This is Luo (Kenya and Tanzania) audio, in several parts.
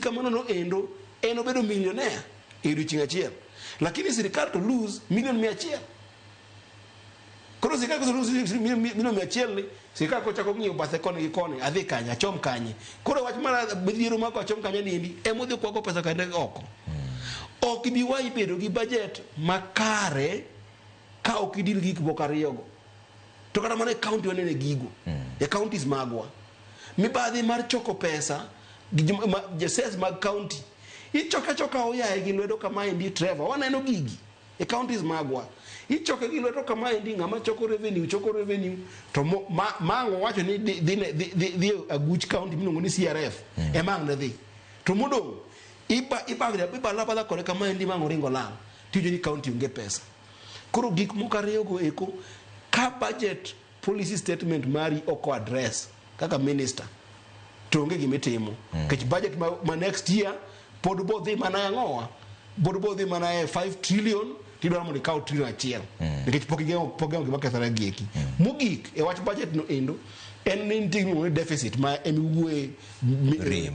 kamano no endo eno bedo millionaire e odiochieng' achiel, lakini sirikal to lose milion 100. Koro sirikal ko lose milion 100 ni sirikal ko chako ng'iyo bathe koni gi koni, adhi kanya achom kanye. Koro wach mar midhiero mako achom kanya ni endi emodhi kwago pesa kande oko. Ok ibi wayi bedo gi budget makare ka ok idil gik moko ariyogo. To kata mana e county wanene gigo. E counties magwa. Mibadhi mar choko pesa ses mag county. Ichoka oyaye gi lwedo kama endi Trevor. Waneno gigi e counties magwa. Ichoke gi lwedo kama endi ng'ama choko revenue to mango wacho ni dhi Aguch county miluongo ni CRF. E mang ne dhi. To modong iba labada kore kama endi mango ringo lang. Tiyo ni county unge pesa. Koro gik moko ariyogo eko ka budget policy statement mari oko address kaka minister to onge gimitimo. Kech budget ma next year pod bo dhi mana ang'owa, pod bo dhi mana 5 trillion tidwaro mondo ikaw trillion achiel. Nikech pok igeng'o gima kethore gieki. Mogik e wach budget no endo en ni nitie deficit ma emiwuoye rem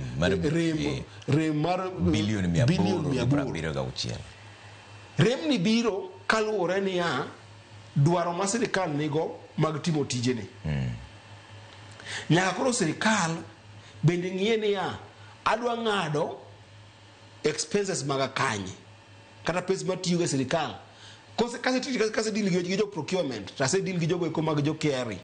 mar bilion 876. Rem ni biro kaluwore ni dwaro ma sirikal nigo mag timo tijene. Nyaka koro sirikal bende ng'iye ni adwa ng'ado expenses mag kanye kata pesa matiyo ga sirikal kase deal gi jo procurement, tase deal gi jogo eko mag jo KRA.